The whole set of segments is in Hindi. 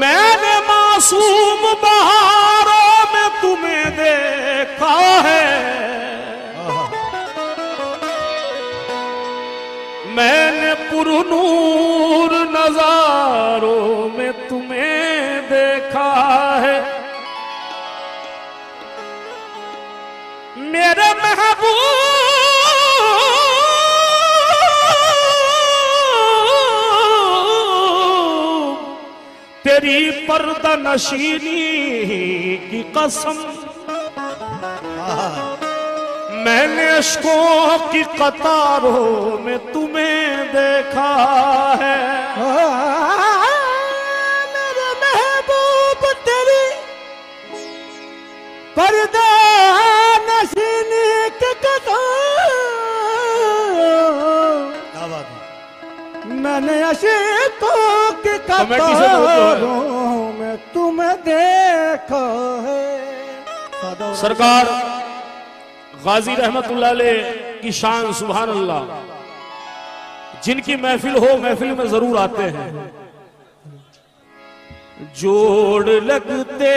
मैंने मासूम बहारों में तुम्हें देखा है, मैंने पुरनूर नजारों में तुम्हें देखा है। मेरे महबूब तेरी पर्दा नशीनी की कसम, मैंने अश्कों की कतारों में तुम्हें देखा है। मेरे महबूब तेरी पर्दा नशीनी की कसम, मैंने अश्कों की कतारों में तुम्हें देखा है। सरकार गाजी रहमतुल्लाह अलैह की शान सुभान अल्लाह, जिनकी महफिल हो महफिल में जरूर आते हैं। जोड़ लगते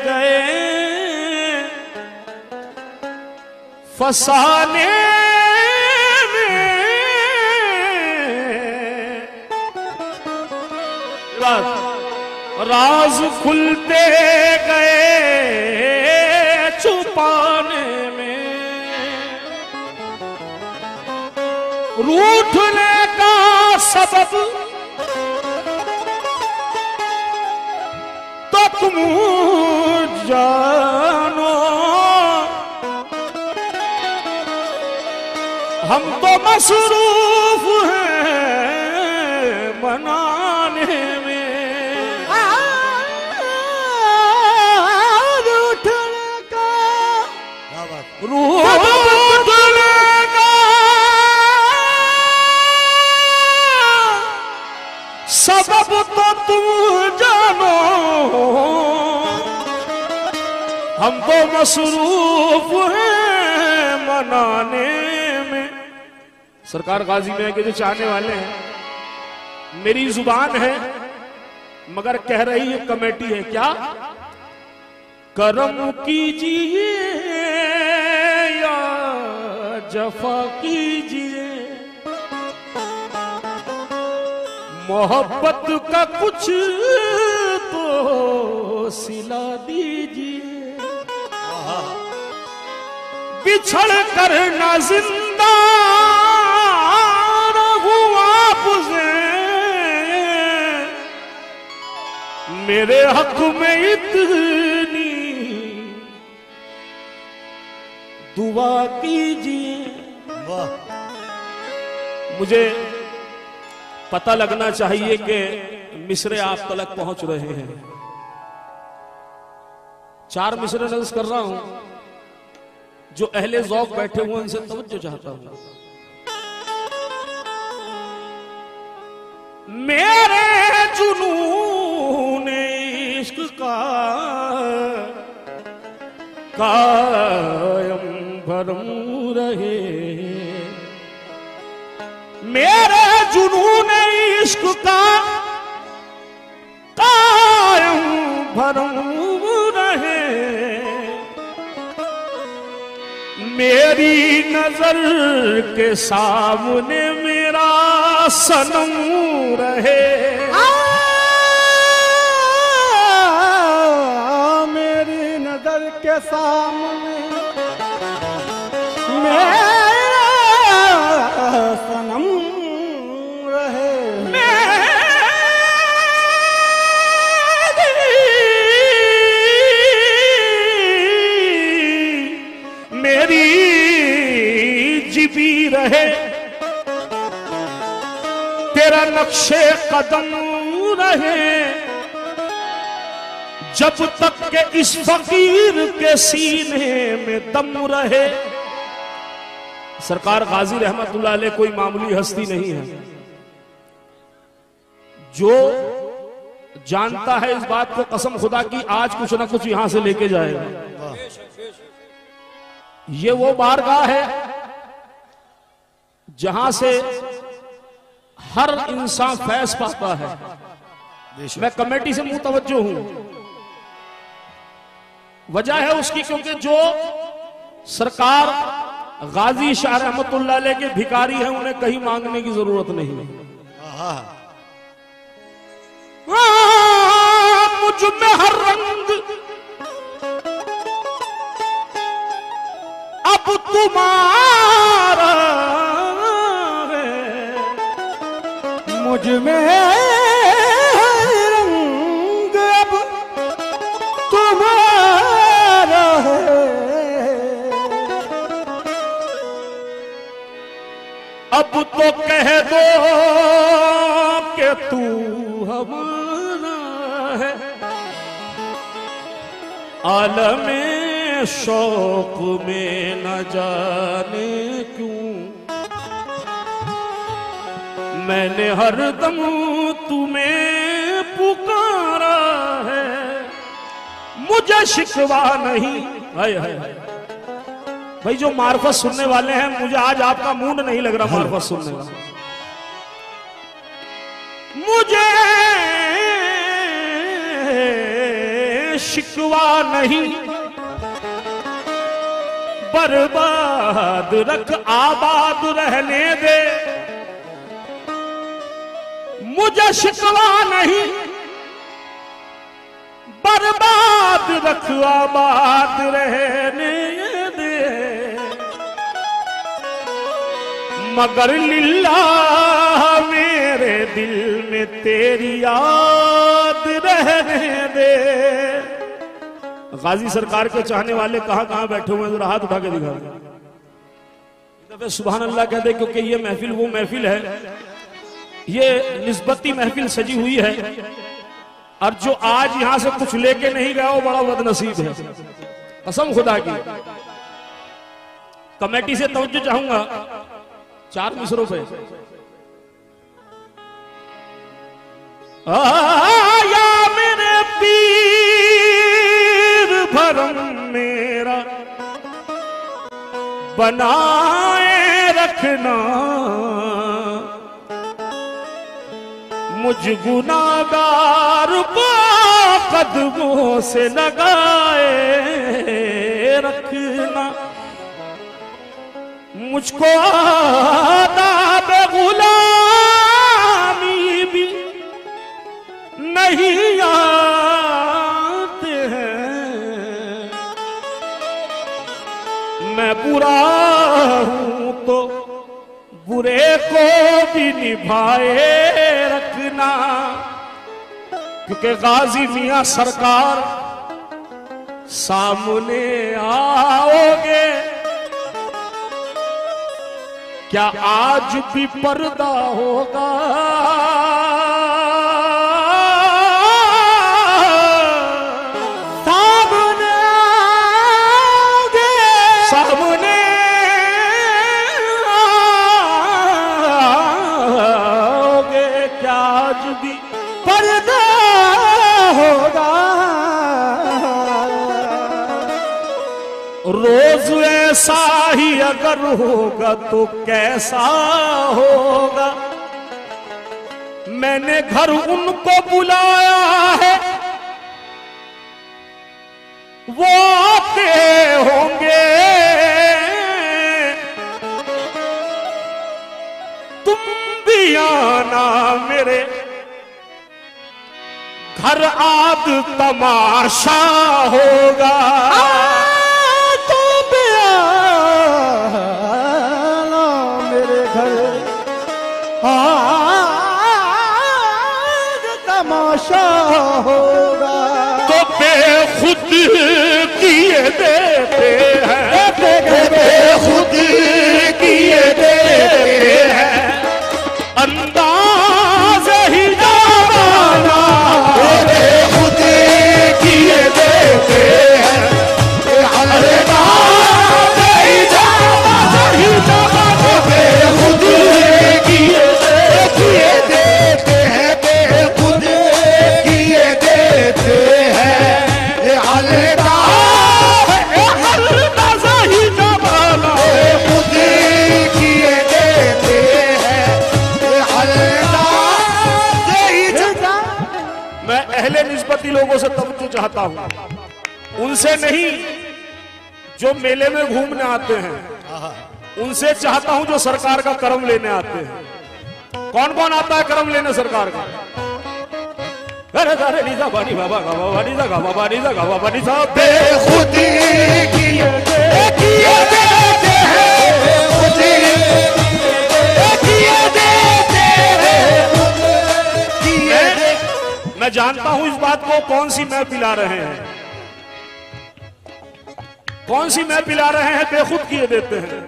गए फसाने में, राज खुलते गए छुपाने में, रूठने का सबब तो तुम जानो, हम तो मसरूफ हैं मनाने में। रूठने का सबब तो तुम जानो, हम तो मसरूफ हैं मनाने में। सरकार गाजी में के जो चाहने वाले हैं, मेरी जुबान है मगर कह रही है कमेटी है क्या? करम कीजिए या जफा कीजिए, मोहब्बत का कुछ तो सिला दीजिए। बिछड़ कर ना जिंदा रहूं आपसे, मेरे हक में इतनी दुआ कीजिए। मुझे पता लगना चाहिए कि मिसरे आप तलक पहुंच रहे हैं। 4 मिसरे नज़्म कर रहा हूं, जो अहले ज़ौक़ बैठे हुए उनसे तवज्जो चाहता हूं। मेरे जुनून इश्क का कायम भरम रहे, मेरे जुनून इश्क का कायम भरम रहे, मेरी नजर के सामने मेरा सनम रहे। मेरी नजर के सामने मेरा सनम रहे, मेरी जिबी रहे, तेरा नक्शे कदम रहे, जब तक के इस फकीर के सीने में दम रहे। सरकार गाजी रहमतुल्लाह अलैह कोई मामूली हस्ती नहीं है। जो जानता है इस बात को कसम खुदा की आज कुछ ना कुछ यहां से लेके जाएगा। ये वो बारगाह है जहां से हर इंसान फैज पाता है। मैं कमेटी से मुतवज्जो हूं, वजह है उसकी क्योंकि जो सरकार गाजी शाह रहमतुल्लाह अलैह के भिखारी हैं उन्हें कहीं मांगने की जरूरत नहीं है। मुझ में हर रंग अब तुम्हारा है, मुझ में रंग अब तुम्हारा है। अब तो कह दो कि तू हमारा है, आलमे शौक में न जाने क्यों मैंने हरदम तुम्हें पुकारा है। मुझे शिकवा नहीं, हाय हाय भाई जो मार्फत सुनने वाले हैं, मुझे आज आपका मूड नहीं लग रहा मार्फत सुनने का। मुझे शिकवा नहीं, बर्बाद रख आबाद रहने दे। मुझे शिकवा नहीं, बर्बाद रख आबाद रहने दे। मगर लिल्लाह मेरे दिल में तेरी याद रहने दे। गाजी सरकार के चाहने वाले कहां कहां बैठे हुए हैं, जरा हाथ उठा के दिखा दे। सुभान अल्लाह कह दे, क्योंकि ये महफिल वो महफिल है, ये निस्बती महफिल सजी हुई है, और जो आज यहां से कुछ लेके नहीं गया वो बड़ा बदनसीब है, कसम खुदा की। कमेटी से तवज्जो चाहूंगा 4 मिसरों पे। आया मेरे पीर भरम मेरा बनाए रखना, मुझ गुनाहगार को कदमों से लगाए रखना। मुझको आदाब गुलामी भी नहीं आते हैं, मैं बुरा हूं तो बुरे को भी निभाए रखना। क्योंकि गाजी मियां सरकार सामने आओगे, क्या आज भी पर्दा होगा? सामने आओगे, सामने आओगे, क्या आज भी पर्दा होगा। रोज ऐसा ही अगर होगा तो कैसा होगा? मैंने घर उनको बुलाया है, वो आते होंगे, तुम भी आना मेरे घर, आद तमाशा होगा। तमाशा होगा तो बेखुद किए देते हैं, बेखुद किए देते हैं, अंदाज चाहता हूं, उनसे नहीं जो मेले में घूमने आते हैं, उनसे चाहता हूं जो सरकार का कर्म लेने आते हैं। कौन कौन आता है कर्म लेने सरकार का? मैं जानता हूं इस बात को कौन सी मैं पिला रहे हैं, कौन सी मैं पिला रहे हैं, बेखुद किए देते हैं।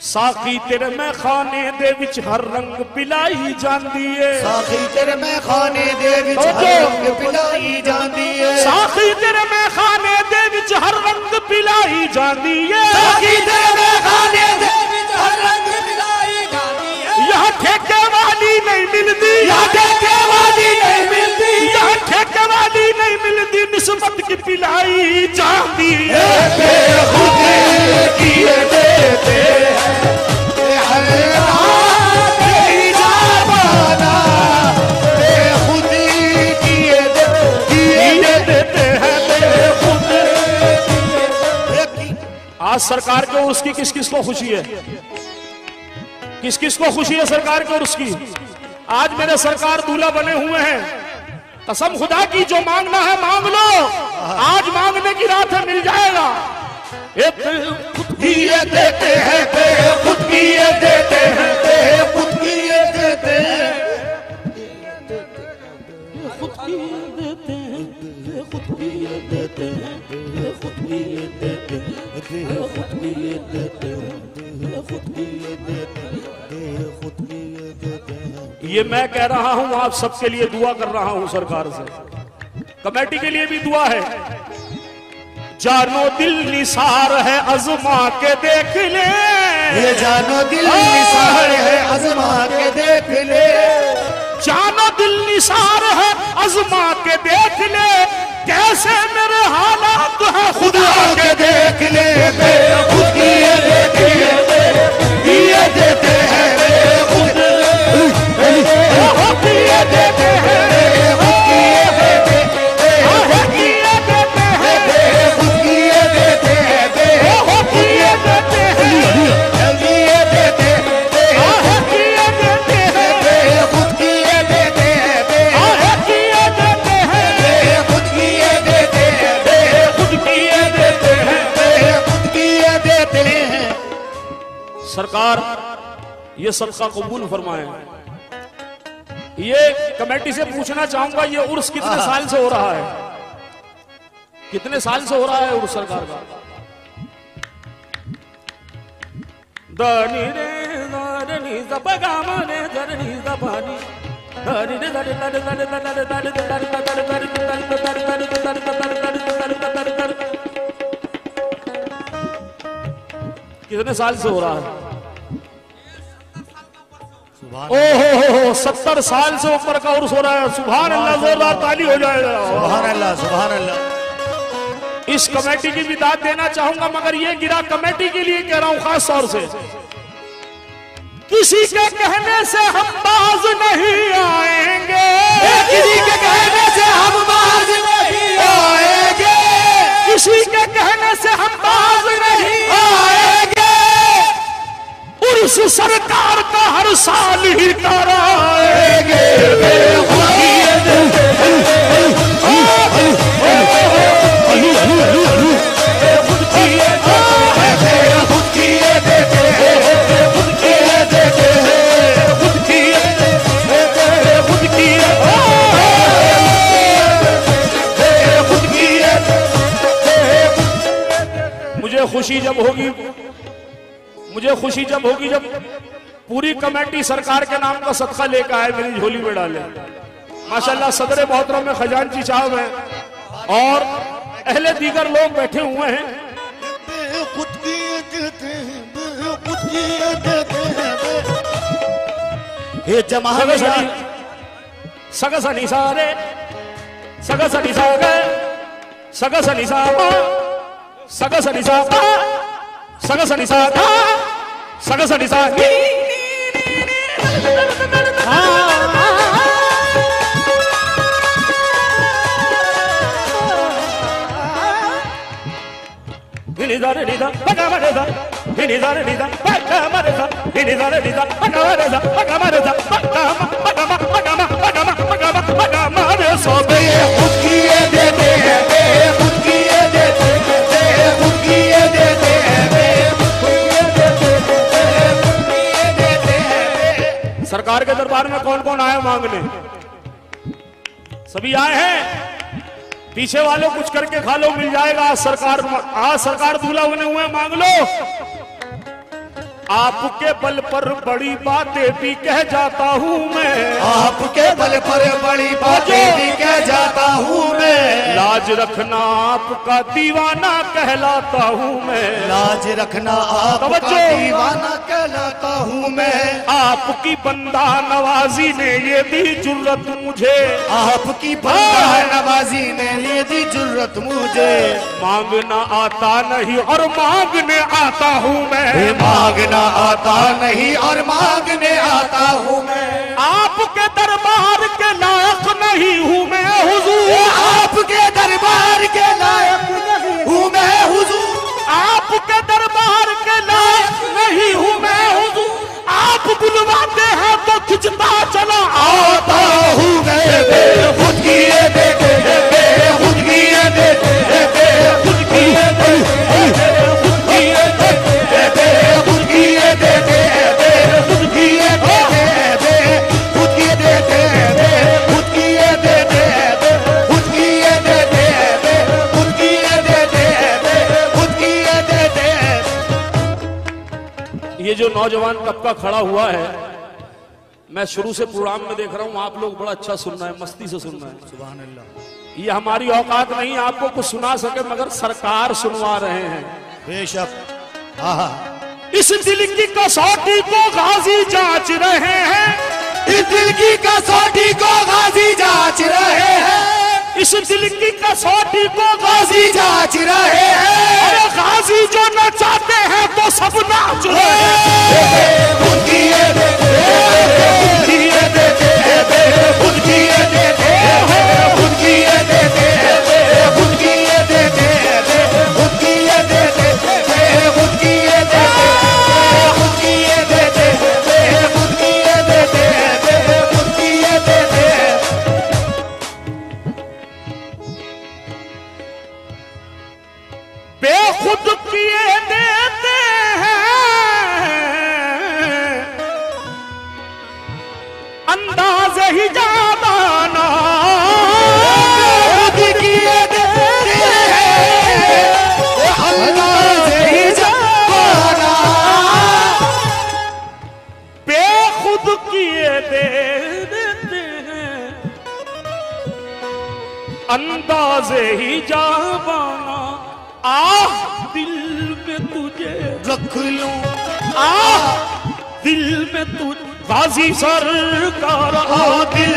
साखी तेरे मैं खाने दे विच हर रंग पिलाई जाती है, साखी तेरे मैं खाने दे विच हर रंग पिलाई जाती है, साखी तेरे मैं खाने दे विच हर रंग पिलाई जाती है, साखी तेरे मैं खाने दे विच हर रंग पिलाई जाती है। यहाँ ठेके वाली नहीं मिलती, यहाँ ठेके वाली नहीं मिलती, यहाँ ठेके वाली नहीं मिलती, निस्बत की पिलाई जाती है। बेखुदी किए देते हैं हर रात ही जावाना, बेखुदी किए देते हैं बेखुद। आज सरकार के उर्स की किस किस को खुशी है, किस किस को खुशी है सरकार के उर्स की? आज मेरे सरकार दूल्हा बने हुए हैं, कसम खुदा की जो मांगना है मांग लो, आज मांगने की रात है, मिल जाएगा। खुद किए देते हैं, खुद किए देते हैं, खुद किए देते हैं, खुद किए देते हैं, खुद किए देते हैं, खुद किए देते हैं, खुद किए देते हैं, खुद किए देते हैं, खुद किए देते हैं। ये मैं कह रहा हूं, आप सबके लिए दुआ कर रहा हूं, सरकार से, कमेटी के लिए भी दुआ है। जानो दिल निसार है अजमा के देख ले, ये जानो दिल निसार है अजमा के देख ले, जानो दिल निसार है अजमा के देख ले, कैसे मेरे हालात है खुदा के देख ले, खुद किए देते हैं, किए देते हैं, खुद किए देते हैं, खुद किए देते हैं, सरकार ये सदका कबूल फरमाए। ये कमेटी से पूछना चाहूंगा, ये उर्स कितने साल से हो रहा है, कितने साल से हो रहा है उर्स सरकार का? कितने साल से हो रहा है? ओहो 70 साल से ऊपर का उर्स हो रहा है। सुभान अल्लाह, जोरदार ताली हो जाएगा। सुभान अल्लाह, सुभान अल्लाह। इस कमेटी की भी दाद देना चाहूंगा, मगर ये गिरा कमेटी के लिए कह रहा हूं खास तौर से, किसी के कहने से हम बाज नहीं आएंगे, किसी के कहने से हम बाज नहीं आएंगे, किसी के कहने से हम बाज नहीं आएंगे, उर्स सरकार का हर साल ही कराएंगे। मुझे खुशी जब होगी, मुझे खुशी जब होगी जब पूरी कमेटी सरकार के नाम का सदका लेकर आए, मेरी झोली में डाले। माशाल्लाह सदर मोहतरम में खजानची साहब हैं और अहले दीगर लोग बैठे हुए हैं। खुद किए देते हैं, खुद किए देते हैं, ये जमा सगसनी सारे सगसनी सागे सगसनी सागा सगसनी सागा सगसनी सागा सगसनी सागी। हिनिदारे निदा पगा मरेदा हिनिदारे निदा पगा मरेदा हिनिदारे निदा पगा मरेदा पगा मरेदा पगा मारे सोबे खुद की ये देते हैं खुद की ये देते हैं खुद की ये देते हैं खुद की ये देते हैं। सरकार के दरबार में कौन कौन आए मांगने? सभी आए हैं। पीछे वालों कुछ करके खा लो, मिल जाएगा। आज सरकार दूल्हा बने हुए, मांग लो। आपके बल पर बड़ी बातें भी कह जाता हूँ मैं, आपके बल पर बड़ी बातें भी कह जाता हूँ मैं। लाज रखना आपका दीवाना कहलाता हूँ मैं, लाज रखना आपका दीवाना कहलाता हूँ मैं। आपकी बंदा नवाजी ने ये दी जुर्रत मुझे, आपकी बंदा नवाजी ने ये दी जुर्रत मुझे। मांगना आता नहीं और मांगने आता हूँ मैं, मांगना आता नहीं और मांगने आता हूँ मैं। आपके दरबार के लायक नहीं हूँ मैं हुजूर, आपके दरबार के लायक नहीं हूँ मैं हुजूर, आपके दरबार के लायक नहीं हूँ मैं हुजूर। आप बुलवाते हैं तो खिंचता चला आता हूँ मैं। खुद की ये देते खुद की ये देते खुद की ये देते खुद की ये देते खुद की ये देते खुद की ये देते खुद की ये देते खुद की ये देते खुद की ये देते खुद की ये देते खुद की ये देते। ये जो नौजवान तबका खड़ा हुआ है, मैं शुरू से प्रोग्राम में देख रहा हूँ, आप लोग बड़ा अच्छा सुन रहे हैं, मस्ती से सुन रहे हैं। सुभान अल्लाह। ये हमारी औकात नहीं आपको कुछ सुना सके, मगर सरकार सुनवा रहे हैं। बेशक। हाँ, इस दिल की कसौटी को गाजी जांच रहे हैं, इस दिल की कसौटी को गाजी जांच रहे हैं, इस दिल की कसौटी को गाजी जांच रहे हैं। अरे गाजी जो नचाते हैं तो सब नाच रहे हैं। खुद की ये देते खुद की ये देते खुद की ये देते खुद की ये देते खुद की ये देते खुद की ये देते खुद की ये देते खुद की ये देते खुद की ये देते खुद की ये देते। बेखुद किए देते हैं, अंदाज ही जाना खुद किए देते हैं, अंदाज ही जाना। बेखुद किए देते हैं, अंदाजे ही जाना। आह दिल में तुझे रख लूं, आह दिल में तुझ गाजी सरकार, आ दिल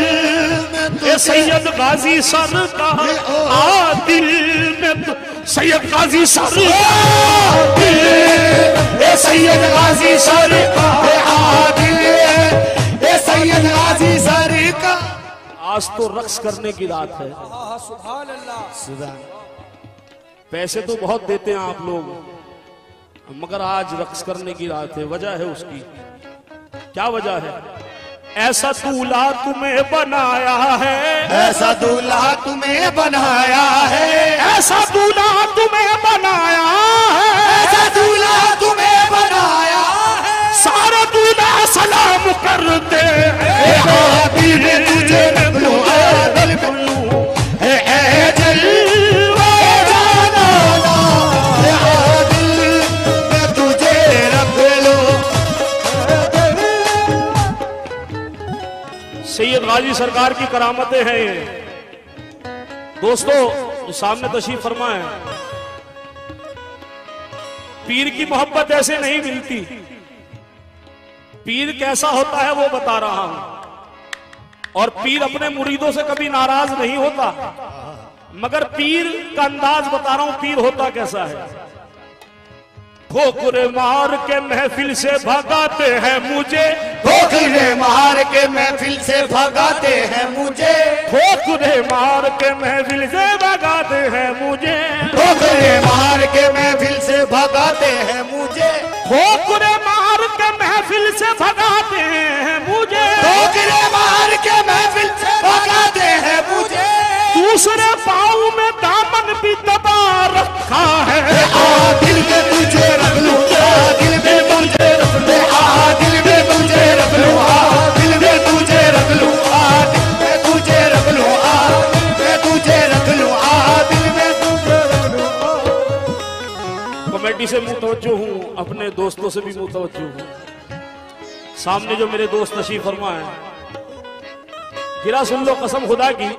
में ये सैयद गाजी सरकार, आ दिल में सैयद गाजी सरकार, ये सैयद गाजी सरकार, आदिल ये सैयद गाजी सरकार। आज तो रक्स करने की रात है। सुभान अल्लाह। पैसे तो बहुत देते हैं आप लोग, मगर आज रक्स करने की रात है। वजह है उसकी, क्या वजह है? ऐसा दूल्हा तुम्हें बनाया है, ऐसा दूल्हा तुम्हें बनाया है, ऐसा दूल्हा तुम्हें बनाया है, ऐसा दूल्हा तुम्हें बनाया है। सारे दूल्हा सलाम करते हैं, आदिल तुझे नगलो आदिल बल्लू है अजल जाना, आदिल मैं तुझे रख लो। सैयद गाजी सरकार की करामतें हैं ये। दोस्तों जो सामने तशरीफ फरमा है, पीर की मोहब्बत ऐसे नहीं मिलती। पीर कैसा होता है वो बता रहा हूं, और पीर अपने मुरीदों से कभी नाराज नहीं होता, मगर पीर का अंदाज बता रहा हूं, पीर होता कैसा है। ठोकरे मार के महफिल से भगाते हैं मुझे, ठोकरे मार के महफिल से भगाते हैं मुझे, ठोकरे मार के महफिल से भगाते हैं मुझे, ठोकरे मार के महफिल से से भगाते हैं मुझे, ठोकरे मार के महफिल से भगाते हैं मुझे, ठोकरे मार के महफिल से भगाते हैं मुझे, दूसरे पाँव में दामन भी दबा रखा है। दिल में तुझे रख लूं, दिल में तुझे रख लूं, दिल में तुझे रख लूं, दिल में तुझे रख लूं, दिल में तुझे रख लूं, मैं तुझे रख लूं, दिल में तुझे रख लूं। कमेटी से मुंह तवज्जो हूँ, अपने दोस्तों से भी मुंह तवज्जो हूँ। सामने जो मेरे दोस्त तशरीफ फरमा है, गिरा सुन लो कसम खुदा की,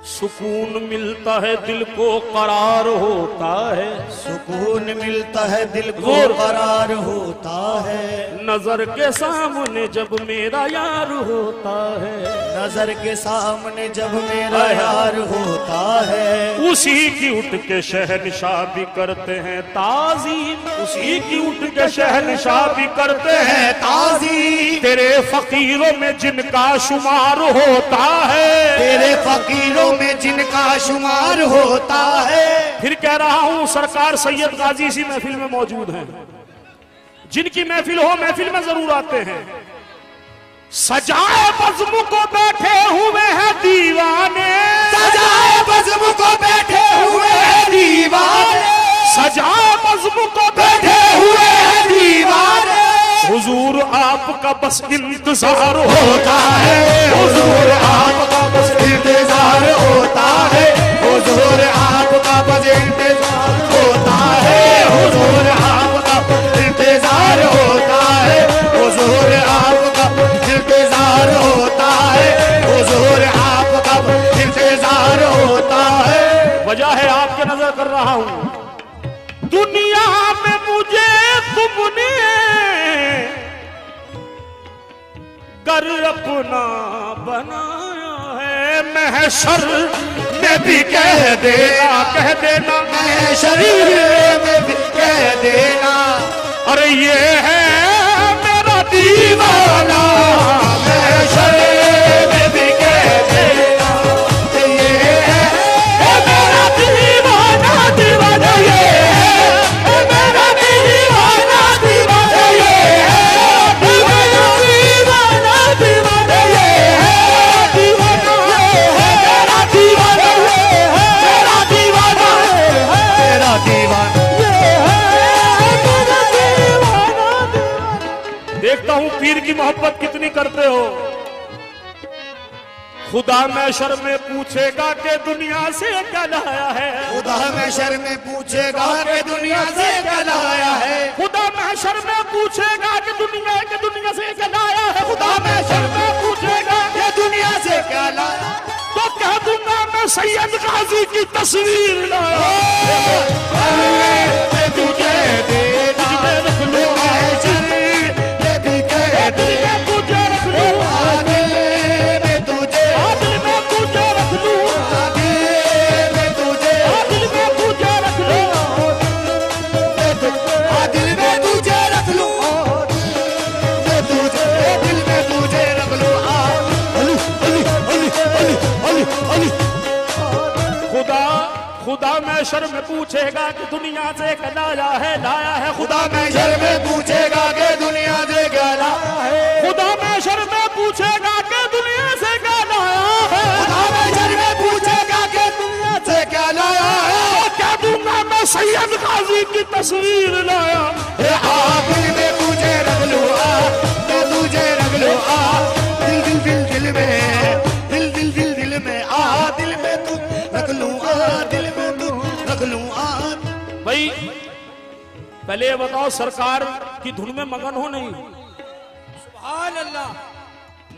सुकून मिलता है दिल को करार होता है, सुकून मिलता है दिल को करार होता है, नजर के सामने जब मेरा यार होता है, नजर के सामने जब मेरा यार होता है, उसी की उठ के शहनशाह भी करते हैं ताज़ीम, उसी की उठ के शहनशाह भी करते हैं ताज़ीम, तेरे फकीरों में जिनका शुमार होता है, तेरे फकीरों में जिनका शुमार होता है। फिर कह रहा हूं सरकार सैयद गाजी इसी महफिल में मौजूद हैं, जिनकी महफिल हो महफिल में जरूर आते हैं। सजाए बज़्म को बैठे हुए हैं दीवाने, सजाए बज़्म को बैठे हुए हैं दीवाने, सजाए बज़्म को बैठे हुए हैं दीवाने, हुजूर आपका बस इंतजार होता है, हुजूर आपका बस इंतजार होता है, हुजूर आपका बस इंतजार होता है, हुजूर आपका इंतजार होता है, हुजूर आपका इंतजार होता है, हुजूर आपका इंतजार होता है। वजह है आपके नजर कर रहा हूं, दुनिया में मुझे तुमने कर अपना बनाया है, महशर में भी कह देना, कह देना, महशर में भी कह देना, अरे ये है मेरा दीवाना, महशर में भी कह देना, ये है मेरा दीवाना, दीवाना ये है मेरा दीवाना, दीवाना ये है मेरा दीवाना, दीवाना ये है दीवाना, मेरा दीवाना, मेरा दीवाना, मेरा दीवाना, देखता हूं पीर की मोहब्बत कितनी करते हो। खुदा महशर में पूछेगा कि दुनिया से क्या लाया है, खुदा महशर में पूछेगा कि दुनिया से क्या लाया है, खुदा महशर में पूछेगा कि दुनिया से क्या लाया है, खुदा महशर में पूछेगा कि दुनिया से क्या लाया, तो कह दूंगा मैं सैयद गाजी की तस्वीर लाया, मैं तुझे देना रख लूं, महशर में भी कह देना तुझे रख लूं, मैं तुझे, दिल में तुझे रख लूं, मैं तुझे, दिल में तुझे रख लूं, दिल में तुझे रख लूं, मैं तुझे, दिल में तुझे रख लूं, अली अली अली अली अली अली। खुदा महशर में पूछेगा कि दुनिया से क्या लाया है, खुदा महशर में पूछेगा कि दुनिया से क्या लाया है, खुदा महशर में पूछेगा कि दुनिया से क्या लाया है, खुदा महशर में पूछेगा कि दुनिया से क्या लाया है, तो क्या दूंगा मैं सैयद गाजी की तस्वीर लाया, दिल में तुझे रख लूं, मैं तुझे रख लूं, दिल दिल दिल दिल में, दिल दिल दिल दिल में, दिल में तू रख लूं, दिल में तू रख लूं। भाई पहले ये बताओ सरकार की धुन में मगन हो नहीं? सुभान अल्लाह।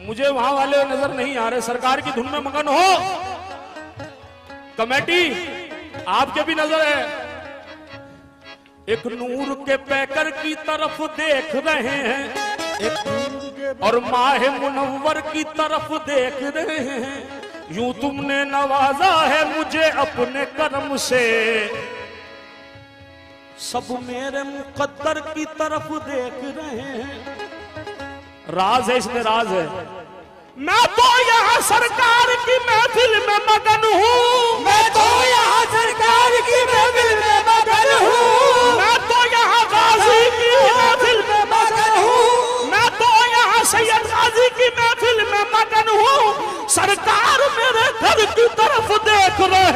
मुझे वहां वाले नजर नहीं आ रहे, सरकार की धुन में मगन हो। कमेटी आपके भी नजर है, एक नूर के पैकर की तरफ देख रहे हैं और माह मुनव्वर की तरफ देख रहे हैं, यूं तुमने नवाजा है मुझे अपने करम से, सब मेरे मुकद्दर की तरफ देख रहे हैं। राज है इसमें, राज है। मैं तो यहाँ सरकार की महफिल में मगन हूँ, मैं तो यहाँ सरकार की महफिल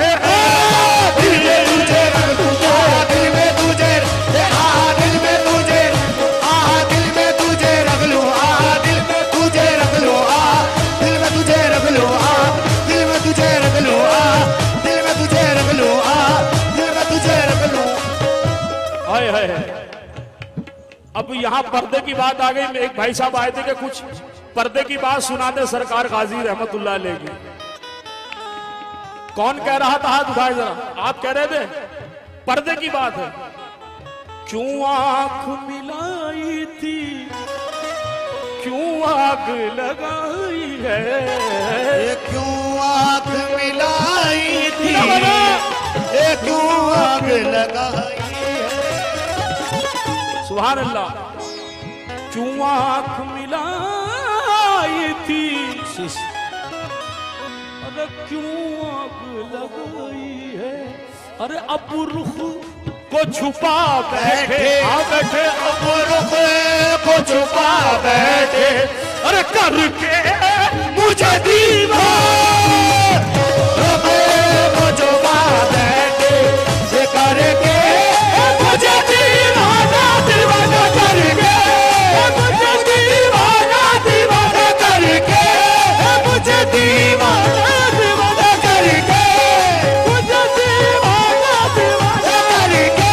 दिल में तुझे रख लूं, दिल में तुझे, दिल में तुझे, दिल में तुझे रख लूं, दिल में तुझे रख लूं, दिल में तुझे रख लूं, दिल में तुझे रख लूं, दिल में तुझे रख लूं, दिल में तुझे रख लूं। हाय हाय। अब यहाँ पर्दे की बात आ गई। एक भाई साहब आए थे कि कुछ पर्दे की बात सुना दे सरकार गाजी रहमतुल्लाह अलैह की। कौन कह रहा था? हाथ उठाए जरा। आप कह रहे थे पर्दे की बात है। क्यों आंख मिलाई थी, क्यों आग लगाई है, क्यों आंख मिलाई थी, क्यों आग लगाई है। सुभान अल्लाह। क्यों आंख मिलाई थी, अरे क्यों आग लगाई है। अरे अब रुख को छुपा बैठे, बैठे अब रुख को छुपा बैठे, अरे करके मुझे दीवाना को छुपा बैठे, करके मुझे दीवाना दीवाना करके, मुझे दीवाना दीवाना करके, मुझे दीवाना दीवाना करके, मुझे दीवाना दीवाना करके,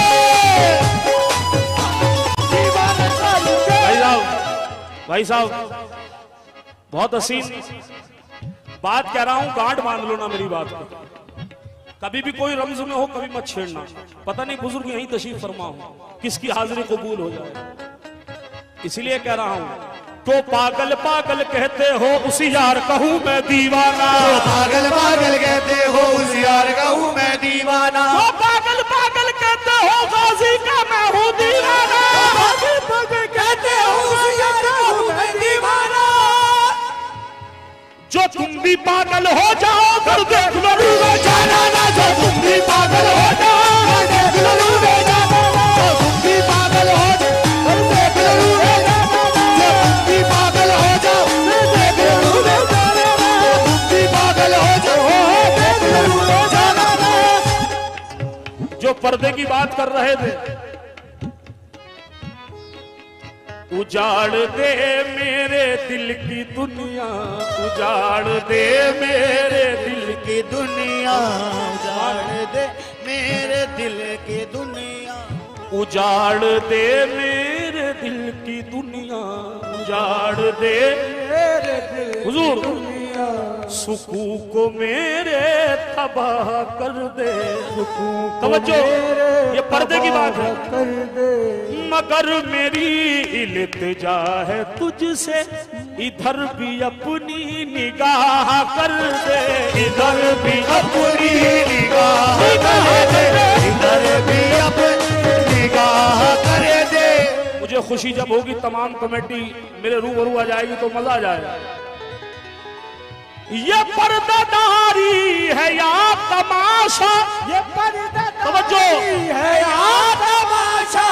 दीवाना करके। भाई साहब बहुत हसीन बात कह रहा हूं, गांठ बांध लो ना मेरी बात को। कभी भी कोई रमज में हो कभी मत छेड़ना। पता नहीं बुजुर्ग यहीं तशरीफ फरमा हो, किसकी हाजिरी कबूल हो जाए, इसलिए कह रहा हूं। तो पागल पागल कहते हो उस यार कहूं मैं दीवाना, तो पागल पागल कहते हो उस यार कहूं मैं दीवाना, तो पागल पागल कहते हो गाजी का मैं हूं दीवाना, पागल पागल कहते हो उस यार कहूं मैं दीवाना। जो तुम भी पागल हो जाओ कर देख लो जाना ना, जो तुम भी पागल हो जाओ कर देख लो जाना, जो तुम भी पागल हो जाओ कर देख लो जाना, जो तुम भी पागल हो जाओ कर देख लो जाना, जो तुम भी पागल हो जाओ देख लो जाना। जो पर्दे की बात कर रहे थे, उजाड़ दे मेरे दिल की दुनिया, उजाड़ दे मेरे दिल की दुनिया, उजाड़ दे मेरे दिल की दुनिया, उजाड़ दे मेरे दिल की दुनिया, उजाड़ दे मेरे दिल हुजूर सुकून को मेरे तबाह कर दे, तवज्जो ये पर्दे की बात है। कर दे मगर मेरी इल्तिजा है तुझसे, इधर भी अपनी निगाह कर दे, इधर भी अपनी निगाह कर दे, इधर भी अपनी निगाह कर दे। मुझे खुशी जब होगी तमाम कमेटी मेरे रूबरू आ जाएगी तो मजा आ जाएगा। ये पर्दादारी है या तमाशा, ये पर्दादारी है या तमाशा,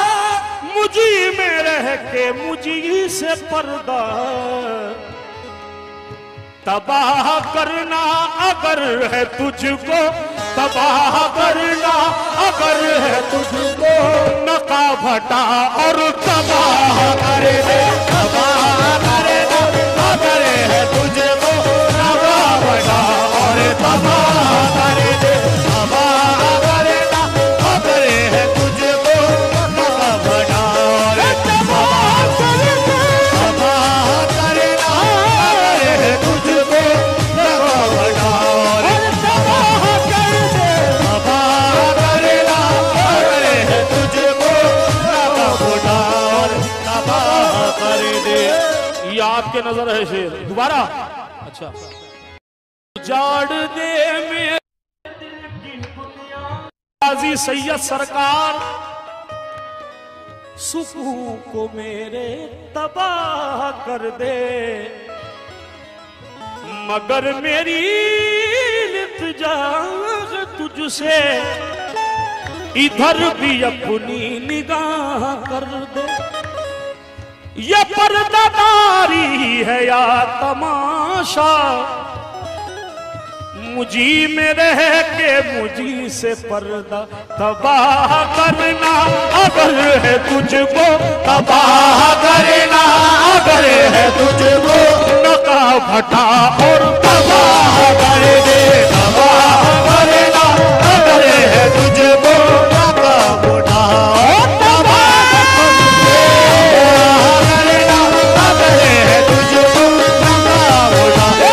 मुझी में रह के मुझी से पर्दा तबाह करना अगर है तुझको, तबाह करना अगर है तुझको, नका भटा और तबाह कर दे, तबाह कर दे अगर है तुझको, नका भटा और तबाह कर दे, तबाह करना अगर है तुझको, नका भटा और तबाह कर दे, तबाह करना अगर है तुझको, नका भटा और तबाह कर दे, तबाह करना अगर है तुझको, नका भटा और तबाह कर दे। ये आपके नजर है शेर दोबारा। अच्छा उजाड़ दे मेरे गाजी सैयद सरकार, सुकून को मेरे तबाह कर दे, मगर मेरी इल्तिजा तुझसे, इधर भी अपनी निगाह कर दे। ये पर्दादारी है या तमाशा, मुझी में रह के मुझी से पर्दा तबाह करना, अगर है तुझको तबाह करना, अगर है तुझको नकाब हटा और तबाह कर दे, तबाह करना, अगर है तुझको नकाब उठा और तबाह करना, अगर है तुझको नकाब उठा।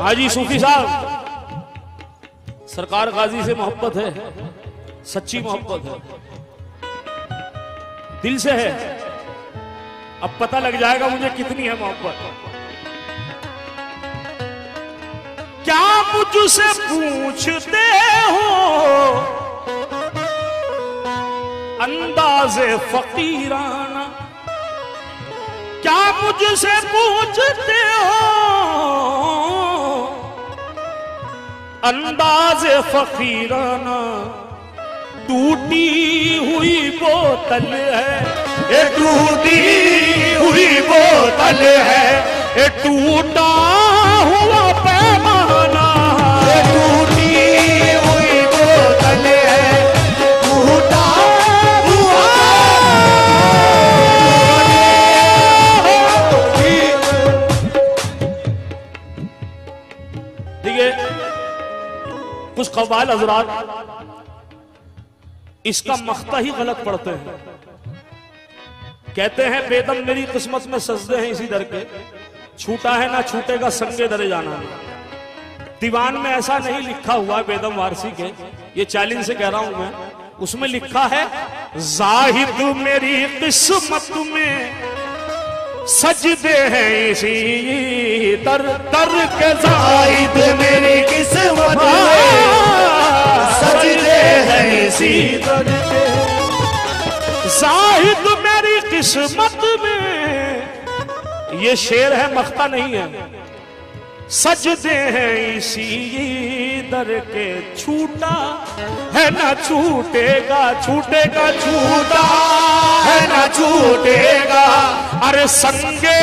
हाजी सूफी साहब, सरकार गाजी से मोहब्बत है, सच्ची मोहब्बत है, दिल से है। अब पता लग जाएगा मुझे कितनी है मोहब्बत। क्या मुझसे पूछते हो अंदाज़े फकीराना, क्या मुझसे पूछते हो अंदाज़े फकीराना, टूटी हुई बोतल है, ये टूटी हुई बोतल है, ये टूटा हुआ पैमाना, ये टूटी हुई बोतल है, टूटा हुआ। देखिए कुछ कव्वाल हजरात इसका मख्ता ही गलत पढ़ते हैं, कहते हैं बेदम मेरी किस्मत में सजदे हैं इसी दर के, छूटा है ना छूटेगा संगे दरे जाना। दीवान में ऐसा नहीं लिखा हुआ बेदम वारसी के, ये चैलेंज से कह रहा हूं मैं, उसमें लिखा है जाहिद मेरी किस्मत में सजदे हैं इसी दर दर के, जाहिद मेरी किस्मत में सजदे हैं इसी दर के, जाहिद मेरी किस्मत में, ये शेर है मख्ता नहीं है, सजदे हैं इसी दर के, छूटा है ना छूटेगा, छूटेगा छूटा है ना छूटेगा, अरे संगे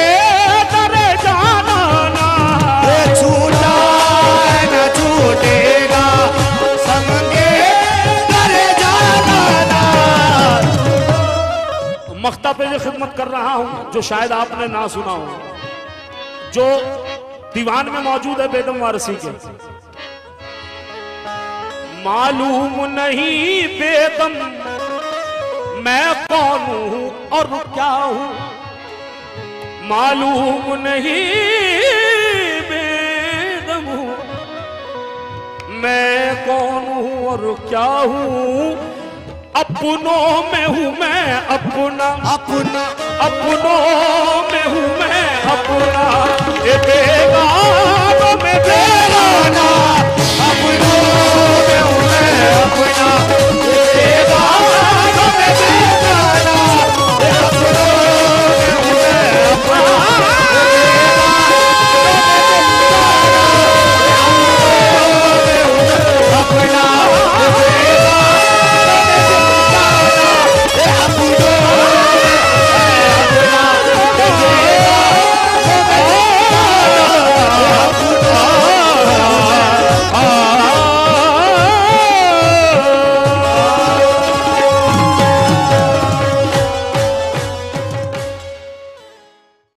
दरे जाना ना, छूटा है ना छूटेगा, संगे दरे जाना ना। मख्ता पे जो खिदमत कर रहा हूं जो शायद आपने ना सुना हो, जो दीवान में मौजूद है बेदम वारसी के, मालूम नहीं बेदम मैं कौन हूं और क्या हूं, मालूम नहीं बेदम मैं कौन हूं और क्या हूं, अपनों में हूं मैं अपना, अपना अपनों में हूं मैं अपना, ये बेगानों में बेगाना, अपनों में हूं